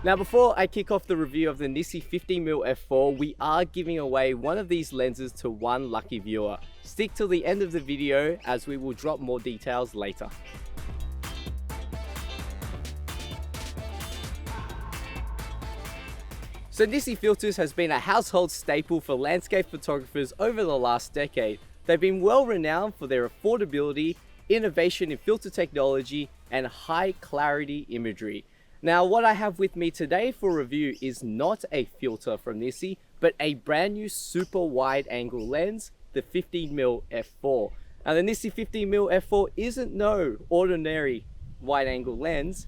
Now before I kick off the review of the Nisi 15mm f4, we are giving away one of these lenses to one lucky viewer. Stick till the end of the video as we will drop more details later. So Nisi filters has been a household staple for landscape photographers over the last decade. They've been well renowned for their affordability, innovation in filter technology, and high clarity imagery. Now what I have with me today for review is not a filter from Nisi, but a brand new super wide angle lens, the 15mm f4. Now the Nisi 15mm f4 isn't no ordinary wide angle lens,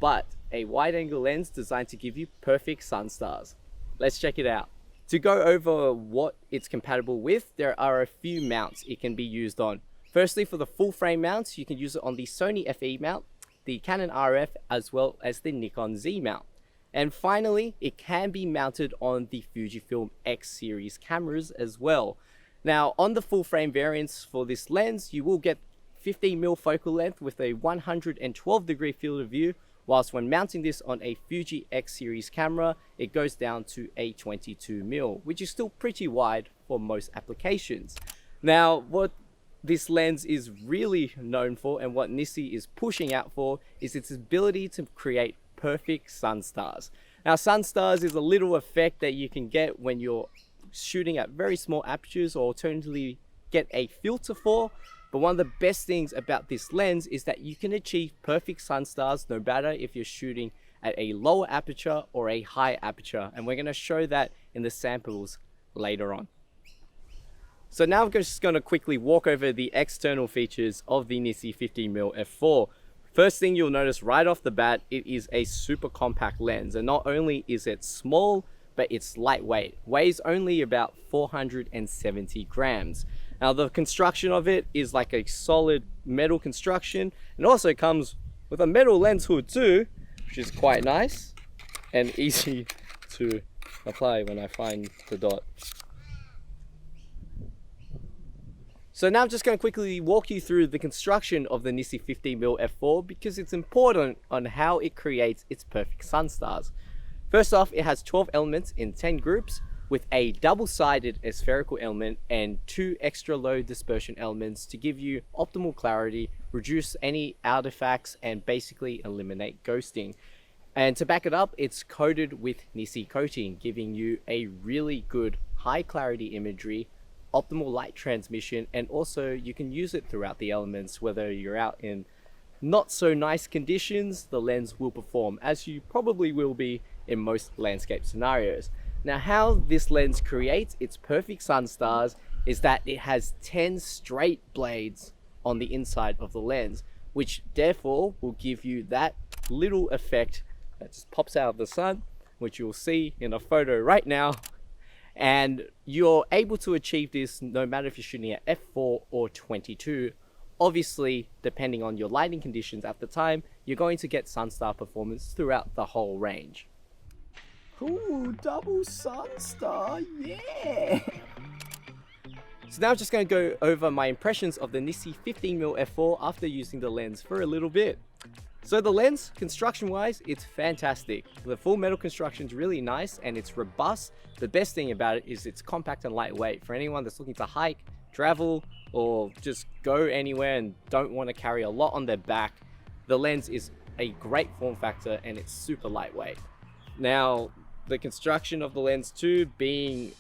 but a wide angle lens designed to give you perfect sunstars. Let's check it out. To go over what it's compatible with, there are a few mounts it can be used on. Firstly, for the full frame mounts, you can use it on the Sony FE mount, the Canon RF, as well as the Nikon Z mount. And finally, it can be mounted on the Fujifilm X series cameras as well. Now, on the full frame variants for this lens, you will get 15mm focal length with a 112-degree field of view, whilst when mounting this on a Fuji X series camera, it goes down to a 22mm, which is still pretty wide for most applications. Now, what this lens is really known for and what Nisi is pushing out for is its ability to create perfect sunstars. Now, sunstars is a little effect that you can get when you're shooting at very small apertures, or alternatively get a filter for. But one of the best things about this lens is that you can achieve perfect sunstars no matter if you're shooting at a lower aperture or a high aperture. And we're going to show that in the samples later on. So now I'm just going to quickly walk over the external features of the Nisi 15mm f4. First thing you'll notice right off the bat, it is a super compact lens. And not only is it small, but it's lightweight. Weighs only about 470 grams. Now the construction of it is like a solid metal construction, and also comes with a metal lens hood too, which is quite nice and easy to apply when I find the dot. So now I'm just going to quickly walk you through the construction of the Nisi 15mm f4 because it's important on how it creates its perfect sunstars. First off, it has 12 elements in 10 groups, with a double-sided spherical element and 2 extra low dispersion elements to give you optimal clarity, reduce any artifacts, and basically eliminate ghosting. And to back it up, it's coated with Nisi coating, giving you a really good high clarity imagery, optimal light transmission, and also you can use it throughout the elements. Whether you're out in not so nice conditions, the lens will perform, as you probably will be in most landscape scenarios. Now, how this lens creates its perfect sunstars is that it has 10 straight blades on the inside of the lens, which therefore will give you that little effect that just pops out of the sun, which you'll see in a photo right now. And you're able to achieve this no matter if you're shooting at f4 or 22. Obviously, depending on your lighting conditions at the time, you're going to get sunstar performance throughout the whole range. Ooh, double sunstar, yeah! So now I'm just going to go over my impressions of the Nisi 15mm f4 after using the lens for a little bit. So the lens, construction-wise, it's fantastic. The full metal construction is really nice and it's robust. The best thing about it is it's compact and lightweight. For anyone that's looking to hike, travel, or just go anywhere and don't want to carry a lot on their back, the lens is a great form factor and it's super lightweight. Now, the construction of the lens too, being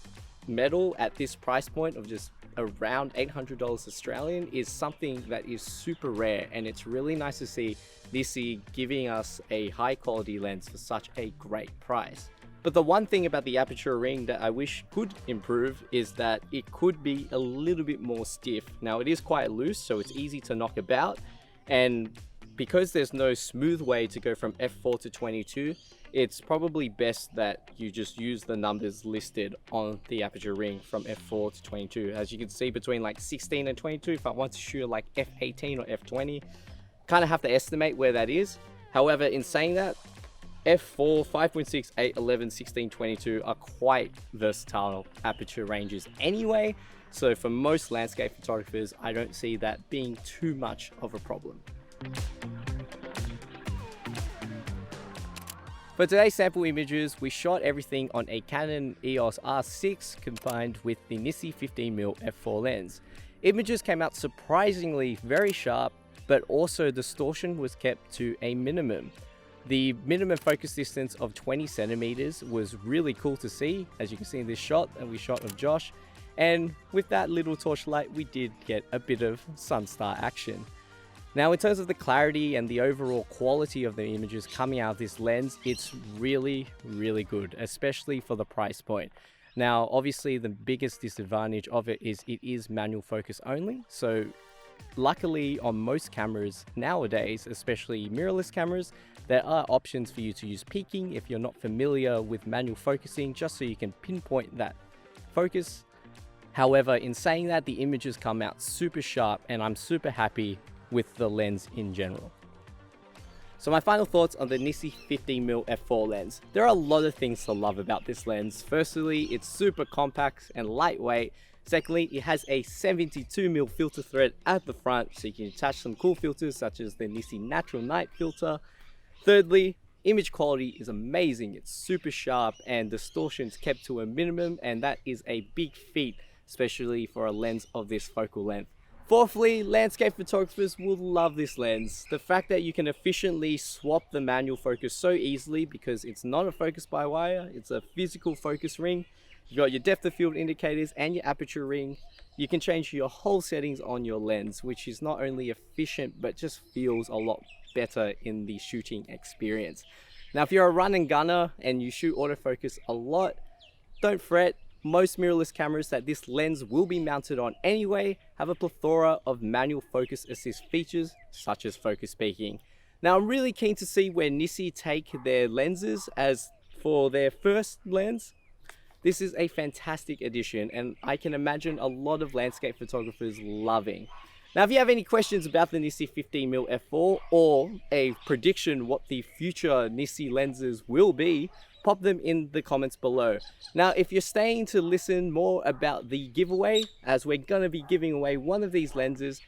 metal at this price point of just around $800 Australian, is something that is super rare, and it's really nice to see Nisi giving us a high quality lens for such a great price. But the one thing about the aperture ring that I wish could improve is that it could be a little bit more stiff. Now it is quite loose, so it's easy to knock about, and because there's no smooth way to go from f4 to 22, it's probably best that you just use the numbers listed on the aperture ring from f4 to 22. As you can see, between like 16 and 22, if I want to shoot like f18 or f20, kind of have to estimate where that is. However, in saying that, f4, 5.6, 8, 11, 16, 22 are quite versatile aperture ranges anyway. So for most landscape photographers, I don't see that being too much of a problem. For today's sample images, we shot everything on a Canon EOS R6 combined with the Nisi 15mm f4 lens. Images came out surprisingly very sharp, but also distortion was kept to a minimum. The minimum focus distance of 20 centimeters was really cool to see, as you can see in this shot that we shot of Josh. And with that little torchlight, we did get a bit of Sunstar action. Now, in terms of the clarity and the overall quality of the images coming out of this lens, it's really good, especially for the price point. Now, obviously, the biggest disadvantage of it is manual focus only. So luckily, on most cameras nowadays, especially mirrorless cameras, there are options for you to use peaking if you're not familiar with manual focusing, just so you can pinpoint that focus. However, in saying that, the images come out super sharp and I'm super happy with the lens in general. So my final thoughts on the Nisi 15mm f4 lens. There are a lot of things to love about this lens. Firstly, it's super compact and lightweight. Secondly, it has a 72mm filter thread at the front, so you can attach some cool filters such as the Nisi Natural Night filter. Thirdly, image quality is amazing. It's super sharp and distortion is kept to a minimum, and that is a big feat, especially for a lens of this focal length. Fourthly, landscape photographers will love this lens. The fact that you can efficiently swap the manual focus so easily because it's not a focus by wire, it's a physical focus ring. You've got your depth of field indicators and your aperture ring. You can change your whole settings on your lens, which is not only efficient, but just feels a lot better in the shooting experience. Now, if you're a run and gunner and you shoot autofocus a lot, don't fret. Most mirrorless cameras that this lens will be mounted on anyway have a plethora of manual focus assist features, such as focus peaking. Now, I'm really keen to see where Nisi take their lenses, as for their first lens, this is a fantastic addition and I can imagine a lot of landscape photographers loving. Now, if you have any questions about the Nisi 15mm f4 or a prediction what the future Nisi lenses will be, pop them in the comments below. Now, if you're staying to listen more about the giveaway, as we're going to be giving away one of these lenses,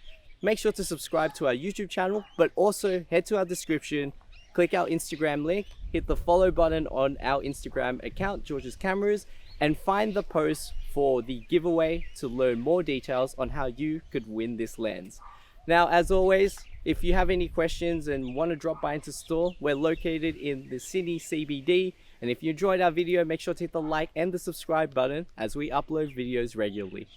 make sure to subscribe to our YouTube channel, but also head to our description, click our Instagram link, hit the follow button on our Instagram account, George's Cameras, and find the post for the giveaway to learn more details on how you could win this lens. Now, as always, if you have any questions and want to drop by into store, we're located in the Sydney CBD. And if you enjoyed our video, make sure to hit the like and the subscribe button as we upload videos regularly.